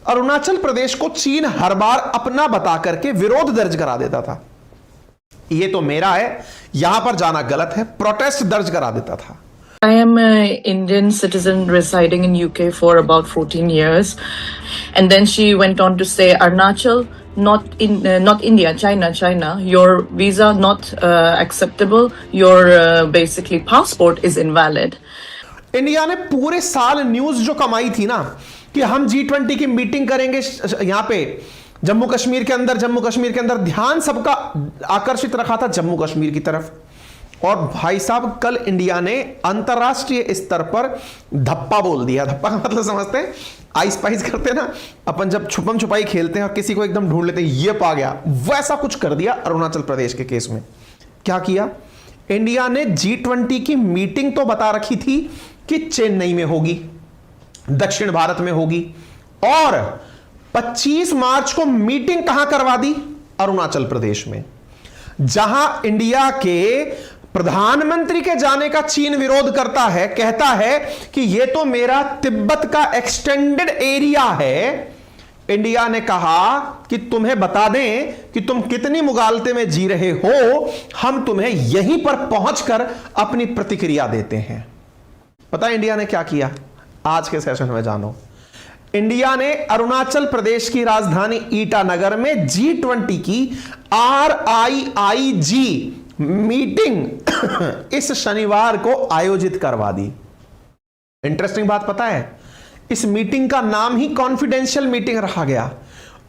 अरुणाचल प्रदेश को चीन हर बार अपना बता करके विरोध दर्ज करा देता था। ये तो मेरा है, यहां पर जाना गलत है, प्रोटेस्ट दर्ज करा देता था। I am an Indian citizen residing in UK for about 14 years, and then she went on to say, Arunachal, not India, China. Your visa not acceptable. Your basically passport is invalid. India ने पूरे साल news जो कमाई थी ना कि हम G20 की मीटिंग करेंगे यहां पे जम्मू कश्मीर के अंदर ध्यान सबका आकर्षित रखा था जम्मू कश्मीर की तरफ। और भाई साहब कल इंडिया ने अंतरराष्ट्रीय स्तर पर धप्पा बोल दिया। धप्पा का मतलब समझते हैं, आइस पाइस करते हैं ना अपन, जब छुपम छुपाई खेलते हैं और किसी को एकदम ढूंढ लेते हैं, ये पा गया, वैसा कुछ कर दिया अरुणाचल प्रदेश के केस में। क्या किया इंडिया ने? G20 की मीटिंग तो बता रखी थी कि चेन्नई में होगी, दक्षिण भारत में होगी, और 25 मार्च को मीटिंग कहां करवा दी? अरुणाचल प्रदेश में, जहां इंडिया के प्रधानमंत्री के जाने का चीन विरोध करता है, कहता है कि यह तो मेरा तिब्बत का एक्सटेंडेड एरिया है। इंडिया ने कहा कि तुम्हें बता दें कि तुम कितनी मुगालते में जी रहे हो, हम तुम्हें यहीं पर पहुंचकर अपनी प्रतिक्रिया देते हैं। पता है इंडिया ने क्या किया? आज के सेशन में जानो। इंडिया ने अरुणाचल प्रदेश की राजधानी ईटानगर में G20 की RIIG मीटिंग इस शनिवार को आयोजित करवा दी। इंटरेस्टिंग बात पता है, इस मीटिंग का नाम ही कॉन्फिडेंशियल मीटिंग रखा गया।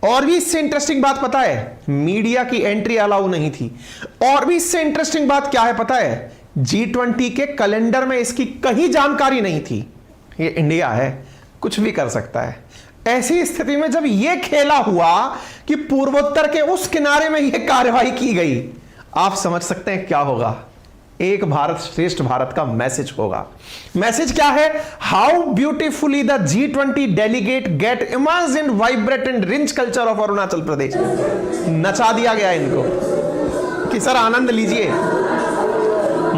और भी इससे इंटरेस्टिंग बात पता है, मीडिया की एंट्री अलाउ नहीं थी। और भी इससे इंटरेस्टिंग बात क्या है पता है, G20 के कैलेंडर में इसकी कहीं जानकारी नहीं थी। ये इंडिया है, कुछ भी कर सकता है। ऐसी स्थिति में जब यह खेला हुआ कि पूर्वोत्तर के उस किनारे में यह कार्रवाई की गई, आप समझ सकते हैं क्या होगा। एक भारत श्रेष्ठ भारत का मैसेज होगा। मैसेज क्या है? How beautifully the G20 delegate get immersed in vibrant and rich culture of Arunachal Pradesh. नचा दिया गया इनको कि सर आनंद लीजिए,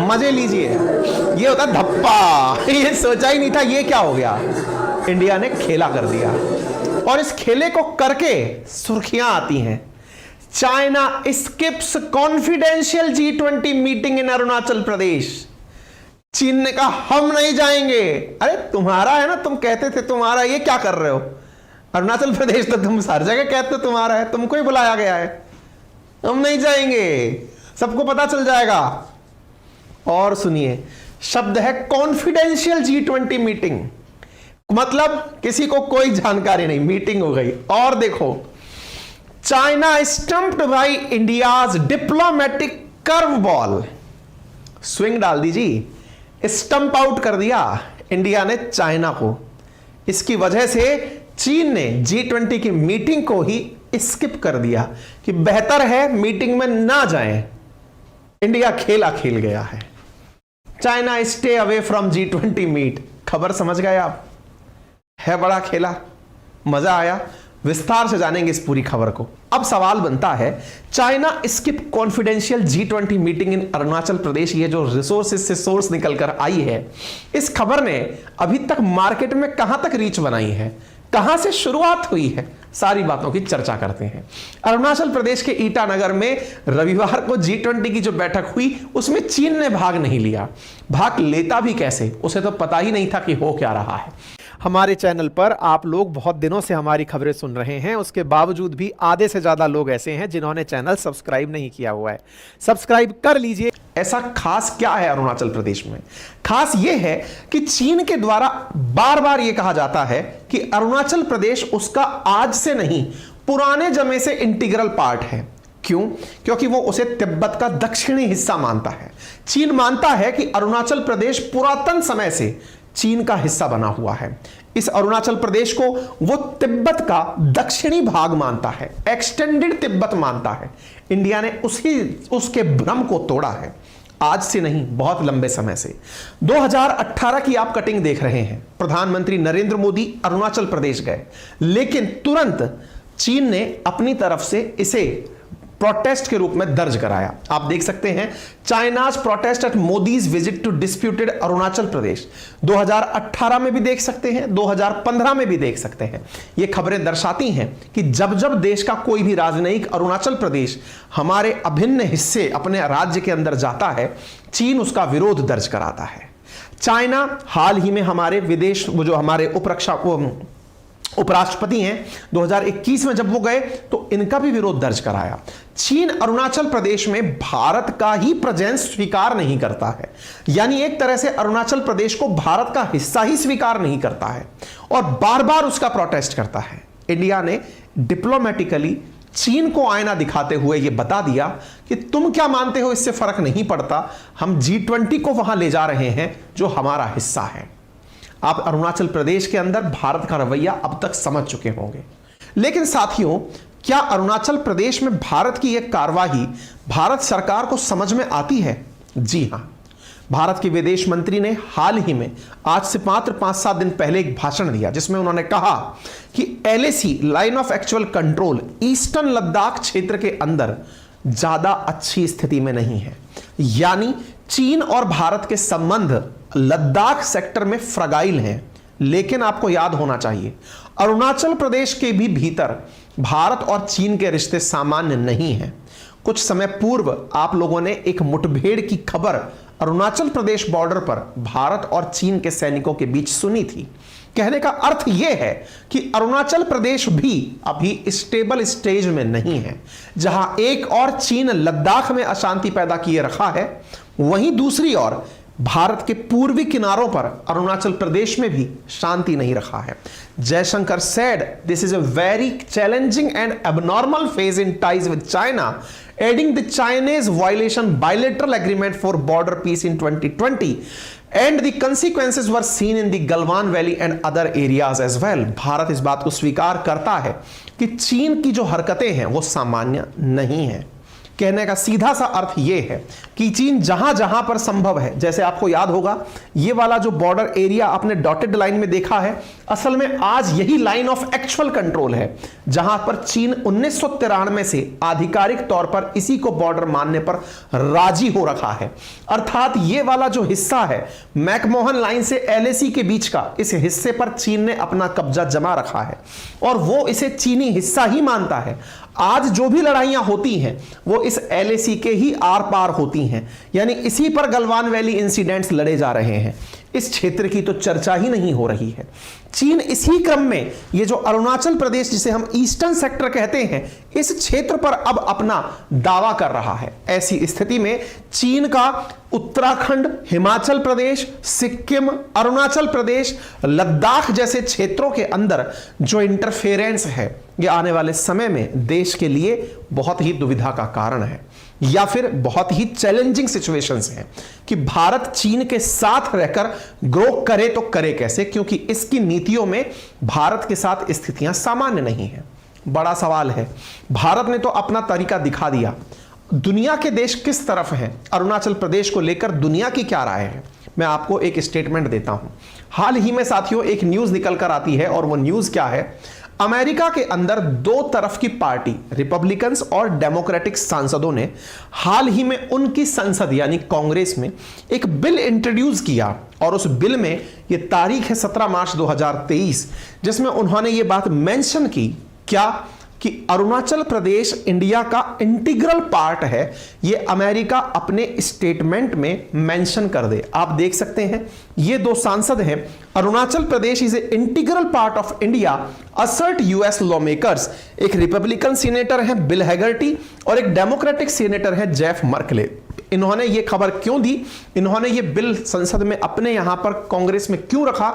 मजे लीजिए। ये होता धप्पा, ये सोचा ही नहीं था। ये क्या हो गया? इंडिया ने खेला कर दिया। और इस खेले को करके सुर्खियां आती हैं, China skips confidential G20 meeting in Arunachal Pradesh. चीन ने कहा हम नहीं जाएंगे। अरे तुम्हारा है ना, तुम कहते थे तुम्हारा, ये क्या कर रहे हो? अरुणाचल प्रदेश तो तुम हर जगह कहते हो तुम्हारा है, तुमको ही बुलाया गया है। हम नहीं जाएंगे, सबको पता चल जाएगा। और सुनिए, शब्द है कॉन्फिडेंशियल G20 मीटिंग, मतलब किसी को कोई जानकारी नहीं, मीटिंग हो गई। और देखो, China stumped by India's diplomatic curve ball. Swing डाल दीजिए, स्टंप आउट कर दिया इंडिया ने चाइना को। इसकी वजह से चीन ने G20 की मीटिंग को ही स्किप कर दिया कि बेहतर है मीटिंग में ना जाएं। इंडिया खेला खेल गया है। China stay away from G20 meet. खबर समझ गए आप? है बड़ा खेला, मजा आया। विस्तार से जानेंगे इस पूरी खबर को। अब सवाल बनता है, China skip confidential G20 meeting in Arunachal Pradesh, ये जो रिसोर्सेज से सोर्स निकलकर आई है, इस खबर ने अभी तक मार्केट में कहां तक रीच बनाई है, कहां से शुरुआत हुई है, सारी बातों की चर्चा करते हैं। अरुणाचल प्रदेश के ईटानगर में रविवार को G20 की जो बैठक हुई, उसमें चीन ने भाग नहीं लिया। भाग लेता भी कैसे, उसे तो पता ही नहीं था कि हो क्या रहा है। हमारे चैनल पर आप लोग बहुत दिनों से हमारी खबरें सुन रहे हैं, उसके बावजूद भी आधे से ज़्यादा लोग ऐसे हैं जिन्होंने चैनल सब्सक्राइब नहीं किया हुआ है। सब्सक्राइब कर लीजिए। ऐसा खास क्या है अरुणाचल प्रदेश में? खास यह है कि चीन के द्वारा बार बार यह कहा जाता है कि अरुणाचल प्रदेश उसका आज से नहीं, पुराने जमे से इंटीग्रल पार्ट है। क्यों? क्योंकि वो उसे तिब्बत का दक्षिणी हिस्सा मानता है। चीन मानता है कि अरुणाचल प्रदेश पुरातन समय से चीन का हिस्सा बना हुआ है। इस अरुणाचल प्रदेश को वो तिब्बत का दक्षिणी भाग मानता है, एक्सटेंडेड तिब्बत मानता है। इंडिया ने उसके भ्रम को तोड़ा है, आज से नहीं, बहुत लंबे समय से। 2018 की आप कटिंग देख रहे हैं। प्रधानमंत्री नरेंद्र मोदी अरुणाचल प्रदेश गए, लेकिन तुरंत चीन ने अपनी तरफ से इसे प्रोटेस्ट के रूप में दर्ज कराया। आप देख सकते हैं, China's protest at Modi's visit to disputed Arunachal Pradesh, 2018 में भी देख सकते हैं, 2015 में भी देख सकते हैं। ये खबरें दर्शाती हैं कि जब जब देश का कोई भी राजनयिक अरुणाचल प्रदेश हमारे अभिन्न हिस्से अपने राज्य के अंदर जाता है, चीन उसका विरोध दर्ज कराता है। चाइना हाल ही में हमारे विदेश, वो जो हमारे उपराष्ट्रपति हैं, 2021 में जब वो गए तो इनका भी विरोध दर्ज कराया। चीन अरुणाचल प्रदेश में भारत का ही प्रेजेंस स्वीकार नहीं करता है, यानी एक तरह से अरुणाचल प्रदेश को भारत का हिस्सा ही स्वीकार नहीं करता है और बार बार उसका प्रोटेस्ट करता है। इंडिया ने डिप्लोमेटिकली चीन को आईना दिखाते हुए यह बता दिया कि तुम क्या मानते हो, इससे फर्क नहीं पड़ता, हम G20 को वहां ले जा रहे हैं जो हमारा हिस्सा है। आप अरुणाचल प्रदेश के अंदर भारत का रवैया अब तक समझ चुके होंगे। लेकिन साथियों, क्या अरुणाचल प्रदेश में भारत की यह कार्रवाई भारत सरकार को समझ में आती है? जी हां। भारत के विदेश मंत्री ने हाल ही में, आज से मात्र 5-7 दिन पहले, एक भाषण दिया जिसमें उन्होंने कहा कि LAC line of actual control eastern Ladakh क्षेत्र के अंदर ज्यादा अच्छी स्थिति में नहीं है, यानी चीन और भारत के संबंध लद्दाख सेक्टर में फ्रगाइल हैं। लेकिन आपको याद होना चाहिए, अरुणाचल प्रदेश के भी भीतर भारत और चीन के रिश्ते सामान्य नहीं हैं। कुछ समय पूर्व आप लोगों ने एक मुठभेड़ की खबर अरुणाचल प्रदेश बॉर्डर पर भारत और चीन के सैनिकों के बीच सुनी थी। कहने का अर्थ यह है कि अरुणाचल प्रदेश भी अभी स्टेबल स्टेज में नहीं है। जहां एक और चीन लद्दाख में अशांति पैदा किए रखा है, वहीं दूसरी ओर भारत के पूर्वी किनारों पर अरुणाचल प्रदेश में भी शांति नहीं रखा है। Jaishankar said this is a very challenging and abnormal phase in ties with China, adding the Chinese violation bilateral agreement for border peace in 2020 and the consequences were seen in the Galwan Valley and other areas as well। Bharat इस बात को स्वीकार करता है कि चीन की जो हरकतें हैं वो सामान्य नहीं है। कहने का सीधा सा अर्थ यह है कि चीन जहां जहां पर संभव है, जैसे आपको याद होगा ये वाला जो बॉर्डर एरिया आपने डॉटेड लाइन में देखा है, असल में आज यही लाइन ऑफ एक्चुअल कंट्रोल है जहां पर चीन 1993 से आधिकारिक तौर पर इसी को बॉर्डर मानने पर राजी हो रखा है। अर्थात ये वाला जो हिस्सा है मैकमोहन लाइन से LAC के बीच का, इस हिस्से पर चीन ने अपना कब्जा जमा रखा है और वो इसे चीनी हिस्सा ही मानता है। आज जो भी लड़ाइयां होती हैं वो इस LAC के ही आर पार होती हैं, यानी इसी पर गलवान वैली इंसिडेंट्स लड़े जा रहे हैं। इस क्षेत्र की तो चर्चा ही नहीं हो रही है। चीन इसी क्रम में ये जो अरुणाचल प्रदेश जिसे हम ईस्टर्न सेक्टर कहते हैं, इस क्षेत्र पर अब अपना दावा कर रहा है। ऐसी स्थिति में चीन का उत्तराखंड, हिमाचल प्रदेश, सिक्किम, अरुणाचल प्रदेश, लद्दाख जैसे क्षेत्रों के अंदर जो इंटरफेरेंस है, ये आने वाले समय में देश के लिए बहुत ही दुविधा का कारण है या फिर बहुत ही चैलेंजिंग सिचुएशंस हैं कि भारत चीन के साथ रहकर ग्रो करे तो करे कैसे, क्योंकि इसकी नीतियों में भारत के साथ स्थितियां सामान्य नहीं है। बड़ा सवाल है, भारत ने तो अपना तरीका दिखा दिया, दुनिया के देश किस तरफ हैं, अरुणाचल प्रदेश को लेकर दुनिया की क्या राय है? मैं आपको एक स्टेटमेंट देता हूं। हाल ही में साथियों एक न्यूज निकल कर आती है और वो न्यूज क्या है, अमेरिका के अंदर दो तरफ की पार्टी, रिपब्लिकन्स और डेमोक्रेटिक सांसदों ने हाल ही में उनकी संसद यानी कांग्रेस में एक बिल इंट्रोड्यूस किया और उस बिल में ये तारीख है 17 मार्च 2023, जिसमें उन्होंने ये बात मेंशन की क्या कि अरुणाचल प्रदेश इंडिया का इंटीग्रल पार्ट है। ये अमेरिका अपने स्टेटमेंट में मेंशन कर दे। आप देख सकते हैं ये दो सांसद हैं, Arunachal Pradesh is a integral part of India assert US lawmakers. एक रिपब्लिकन सीनेटर हैं बिल हैगर्टी और एक डेमोक्रेटिक सीनेटर है जेफ मर्कले। इन्होंने ये खबर क्यों दी, इन्होंने ये बिल संसद में अपने यहां पर कांग्रेस में क्यों रखा,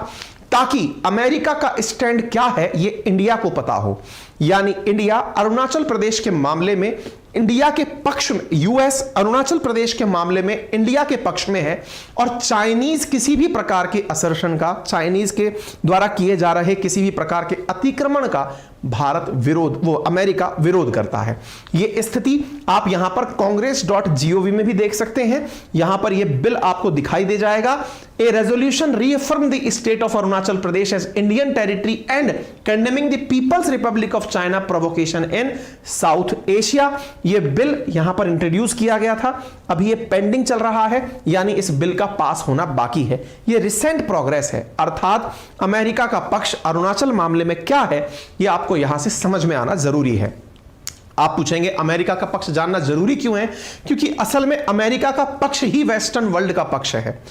ताकि अमेरिका का स्टैंड क्या है ये इंडिया को पता हो। यानी इंडिया अरुणाचल प्रदेश के मामले में इंडिया के पक्ष में, यूएस अरुणाचल प्रदेश के मामले में इंडिया के पक्ष में है और चाइनीज किसी भी प्रकार के असर्शन का, चाइनीज के द्वारा किए जा रहे किसी भी प्रकार के अतिक्रमण का भारत विरोध, वो अमेरिका विरोध करता है। ये स्थिति आप यहां पर congress.gov में भी देख सकते हैं। यहां पर यह बिल आपको दिखाई दे जाएगा। A resolution reaffirmed the state of Arunachal Pradesh as Indian territory and condemning the People's Republic of China provocation in South Asia। यह बिल यहां पर इंट्रोड्यूस किया गया था, अभी यह पेंडिंग चल रहा है, यानी इस बिल का पास होना बाकी है। यह रिसेंट प्रोग्रेस है, अर्थात अमेरिका का पक्ष अरुणाचल मामले में क्या है यह आपको यहां से समझ में आना जरूरी है। आप पूछेंगे अमेरिका का पक्ष जानना जरूरी क्यों है? क्योंकि असल में अमेरिका का पक्ष ही वेस्टर्न वर्ल्ड का पक्ष है।